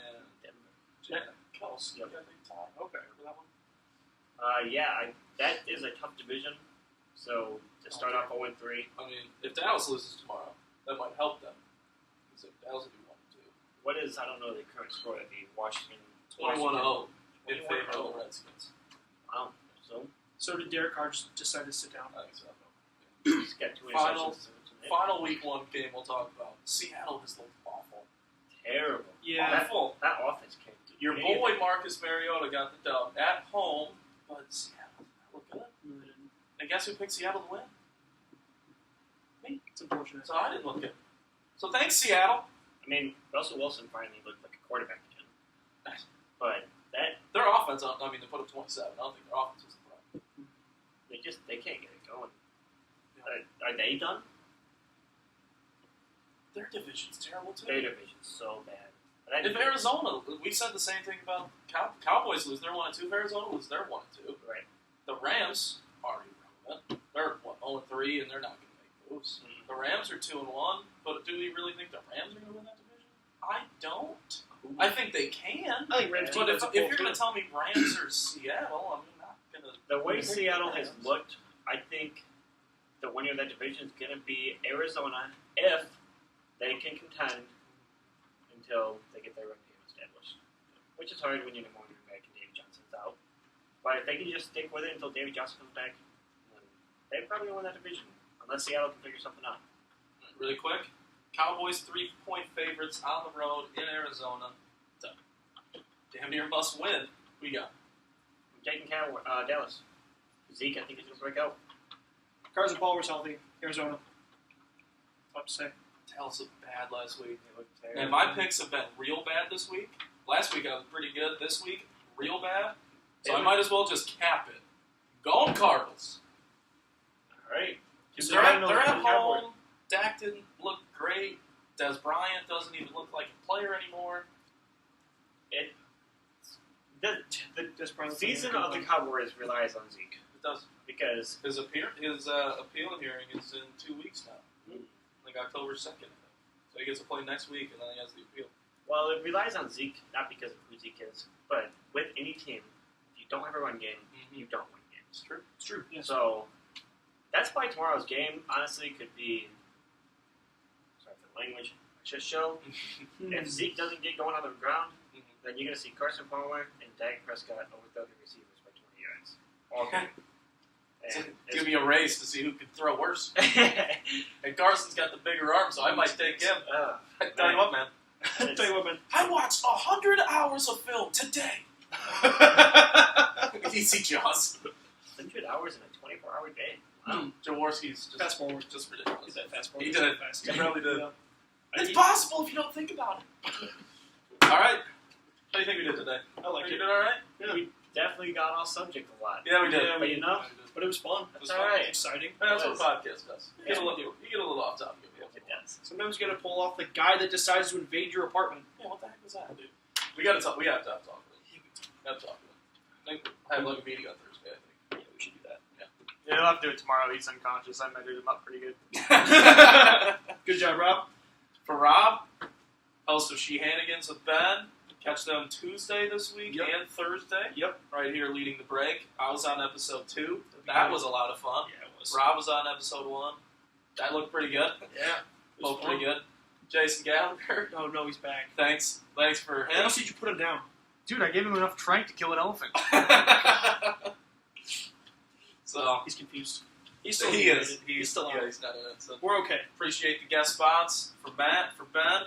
Denver. Kowalski. Yep. I think tied. Okay, remember that one? That is a tough division. So to start off 0-3, I mean, if Dallas loses tomorrow, that might help them. Because if Dallas would be 1-2. what is, I don't know the current score, that'd be Washington. 21-0 in 21-0. favor of the Redskins. Wow. So did Derek Carr just decide to sit down? I think so. He's got 2 Final- interceptions. Final week 1 game we'll talk about. Seattle has looked awful. Terrible. Yeah. Awful. That offense can't do Your anything. boy Marcus Mariota got the dub at home, but Seattle did not look good. And guess who picked Seattle to win? Me. It's unfortunate. So I didn't look good. So thanks, Seattle. I mean, Russell Wilson finally looked like a quarterback again. But Their offense, I mean, they put up 27. I don't think their offense was the problem. they can't get it going. Are they done? Their division's terrible, too. Their division's so bad. If Arizona, we said the same thing about Cowboys lose their 1-2. If Arizona lose their 1-2. Right. The Rams are irrelevant. They're 0-3, and they're not going to make moves. Mhm. The Rams are 2-1, but do we really think the Rams are going to win that division? I don't. I think they can. I think Rams But if you're going to tell me Rams or Seattle, I'm not going to. The way Seattle has looked I think the winner of that division is going to be Arizona if they can contend until they get their run game established. Which is hard when you know more back and Davy Johnson's out. But if they can just stick with it until Davy Johnson comes back, then they're probably going to win that division. Unless Seattle can figure something out. Really quick, Cowboys 3-point favorites on the road in Arizona. Damn near must win. We got. I'm taking Dallas. Zeke, I think he's going to break out. Carson Palmer's healthy. Arizona. Tough to say. Dallas looked bad last week. They look And terrible. my picks have been real bad this week. Last week I was pretty good. This week, real bad. So I might as well just cap it. Go Cardinals. All right. They're at home. Dak didn't look great. Des Bryant doesn't even look like a player anymore. The season of the Cowboys relies on Zeke. It does. Because His appeal hearing is in 2 weeks now. Like October 2nd. So he gets to play next week, and then he has the appeal. Well, it relies on Zeke, not because of who Zeke is, but with any team, if you don't have a run game, you don't win games. It's true. It's true. Yes. So, that's why tomorrow's game, honestly, could be, sorry for the language, a shit show. If Zeke doesn't get going on the ground, then you're going to see Carson Palmer and Dak Prescott overthrow the receivers by 20 yards. All game. It's And give me a race to see who can throw worse. And Carson's got the bigger arm, so I might take him. I tell you what, man. Tell you what, man. I watched 100 hours of film today. Easy Jaws. 100 hours in a 24-hour day. Wow. Jaworski's just, Fast forward. just ridiculous. He's that fast forward. He did it. Fast. He really did. Yeah. It's possible if you don't think about it. All right. How do you think we did today? I like You it. did all right? Yeah. We definitely got off subject a lot. Yeah, we did. Yeah, But you know, But it was fun. that's was all fun. right. Exciting. That's what a podcast does. You get a Yeah. little off topic. It does. Sometimes you gotta pull off the guy that decides to invade your apartment. Yeah, what the heck was that, dude? We gotta talk. We have to talk with him. Gotta talk with him. I think I have like a meeting on Thursday. I think. Yeah, we should do that. Yeah, he'll have to do it tomorrow. He's unconscious. I measured him up pretty good. Good job, Rob. For Rob, host of Sheehanigans with Ben. Catch them Tuesday this week Yep. and Thursday. Yep. Right here leading the break. I was on episode 2. That was a lot of fun. Yeah, it was. Rob was on episode 1. That looked pretty good. Yeah. Both pretty good. Jason Gallagher. Oh, no, he's back. Thanks for What him. else did you put him down? Dude, I gave him enough trank to kill an elephant. So He's confused. He's still he is. He's still out. Yeah, he's not in it. So We're okay. appreciate the guest spots for Matt, for Ben.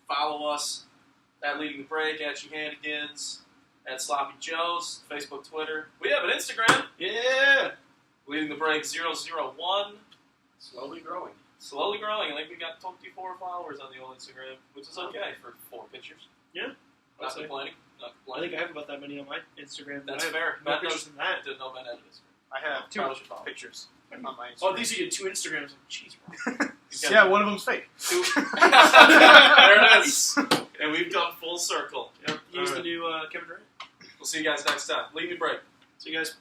Follow us at Leading the Break, at Sheehanigans, at Sloppy Joe's, Facebook, Twitter. We have an Instagram. Yeah. Leading the Break 001. Slowly growing. Slowly growing. I think we got 24 followers on the old Instagram, which is okay for 4 pictures. Yeah. Not I'd say. complaining. Not I complaining. think I have about that many on my Instagram. That's I have fair. more Matt pictures than that. didn't know Ben had an Instagram. I have 2 Probably should follow. pictures on my Instagram. Oh, these are your 2 Instagrams. Jeez, bro. Yeah, one of them's fake. There it is. And we've come full circle. Yep. He's the new Kevin Durant. We'll see you guys next time. Leading the Break. See you guys.